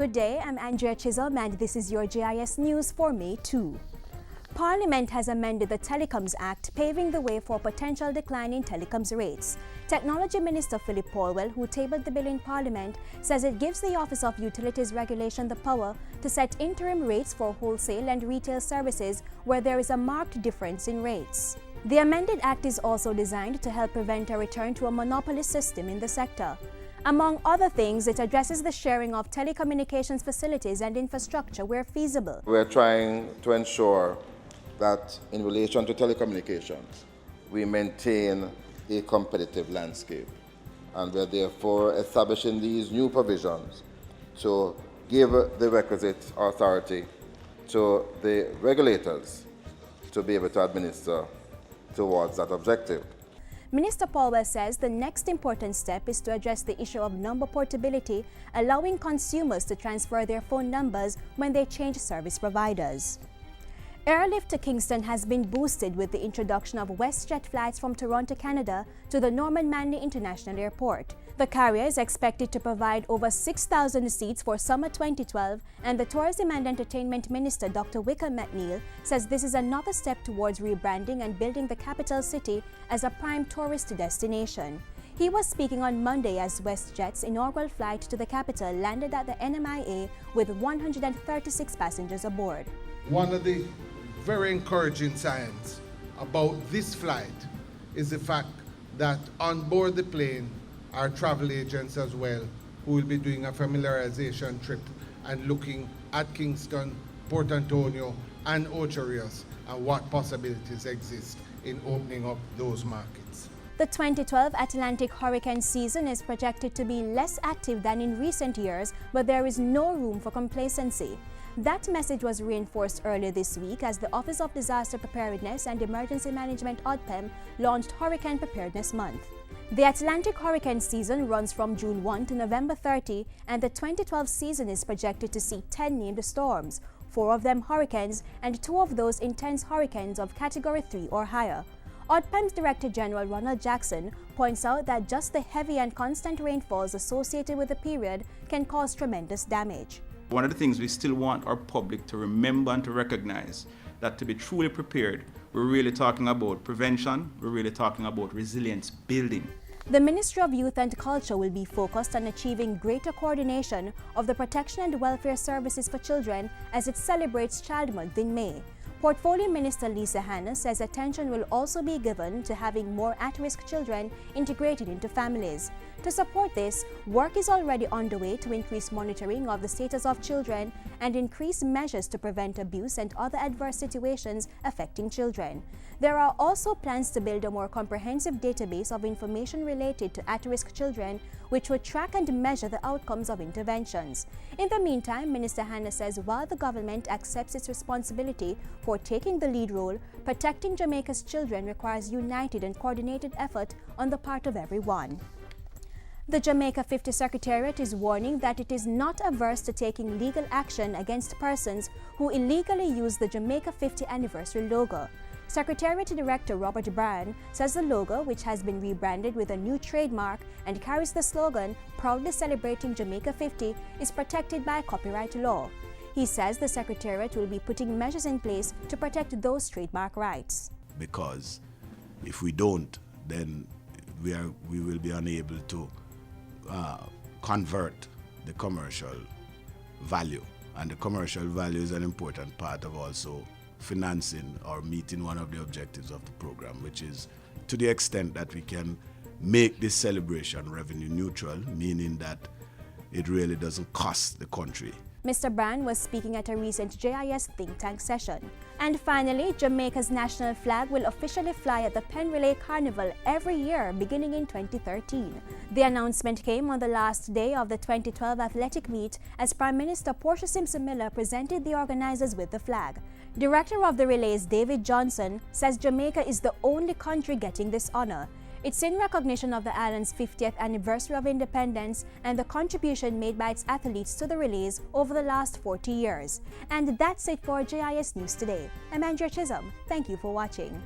Good day, I'm Andrea Chisholm and this is your JIS News for May 2. Parliament has amended the Telecoms Act, paving the way for potential decline in telecoms rates. Technology Minister Philip Paulwell, who tabled the bill in Parliament, says it gives the Office of Utilities Regulation the power to set interim rates for wholesale and retail services where there is a marked difference in rates. The amended act is also designed to help prevent a return to a monopoly system in the sector. Among other things, it addresses the sharing of telecommunications facilities and infrastructure where feasible. We're trying to ensure that in relation to telecommunications, we maintain a competitive landscape. And we're therefore establishing these new provisions to give the requisite authority to the regulators to be able to administer towards that objective. Minister Paulwell says the next important step is to address the issue of number portability, allowing consumers to transfer their phone numbers when they change service providers. Airlift to Kingston has been boosted with the introduction of WestJet flights from Toronto, Canada to the Norman Manley International Airport. The carrier is expected to provide over 6,000 seats for summer 2012, and the Tourism and Entertainment Minister Dr. Wickham McNeil says this is another step towards rebranding and building the capital city as a prime tourist destination. He was speaking on Monday as WestJet's inaugural flight to the capital landed at the NMIA with 136 passengers aboard. One of the very encouraging signs about this flight is the fact that on board the plane are travel agents as well, who will be doing a familiarization trip and looking at Kingston, Port Antonio and Ocho Rios and what possibilities exist in opening up those markets. The 2012 Atlantic hurricane season is projected to be less active than in recent years, but there is no room for complacency. That message was reinforced earlier this week as the Office of Disaster Preparedness and Emergency Management (ODPEM) launched Hurricane Preparedness Month. The Atlantic hurricane season runs from June 1 to November 30, and the 2012 season is projected to see 10 named storms, 4 of them hurricanes and 2 of those intense hurricanes of Category 3 or higher. ODPEM's Director General Ronald Jackson points out that just the heavy and constant rainfalls associated with the period can cause tremendous damage. One of the things we still want our public to remember and to recognize that to be truly prepared, we're really talking about prevention, we're really talking about resilience building. The Ministry of Youth and Culture will be focused on achieving greater coordination of the protection and welfare services for children as it celebrates Child Month in May. Portfolio Minister Lisa Hanna says attention will also be given to having more at-risk children integrated into families. To support this, work is already underway to increase monitoring of the status of children and increase measures to prevent abuse and other adverse situations affecting children. There are also plans to build a more comprehensive database of information related to at-risk children, which would track and measure the outcomes of interventions. In the meantime, Minister Hanna says while the government accepts its responsibility for taking the lead role, protecting Jamaica's children requires united and coordinated effort on the part of everyone. The Jamaica 50 Secretariat is warning that it is not averse to taking legal action against persons who illegally use the Jamaica 50 anniversary logo. Secretariat Director Robert Bryan says the logo, which has been rebranded with a new trademark and carries the slogan "Proudly Celebrating Jamaica 50", is protected by copyright law. He says the Secretariat will be putting measures in place to protect those trademark rights. Because if we don't, then we will be unable to convert the commercial value. And the commercial value is an important part of also financing or meeting one of the objectives of the program, which is to the extent that we can make this celebration revenue neutral, meaning that it really doesn't cost the country. Mr. Brand was speaking at a recent JIS think tank session. And finally, Jamaica's national flag will officially fly at the Penn Relay Carnival every year beginning in 2013. The announcement came on the last day of the 2012 athletic meet as Prime Minister Portia Simpson Miller presented the organizers with the flag. Director of the relays David Johnson says Jamaica is the only country getting this honor. It's in recognition of the island's 50th anniversary of independence and the contribution made by its athletes to the relays over the last 40 years. And that's it for JIS News Today. I'm Andrea Chisholm. Thank you for watching.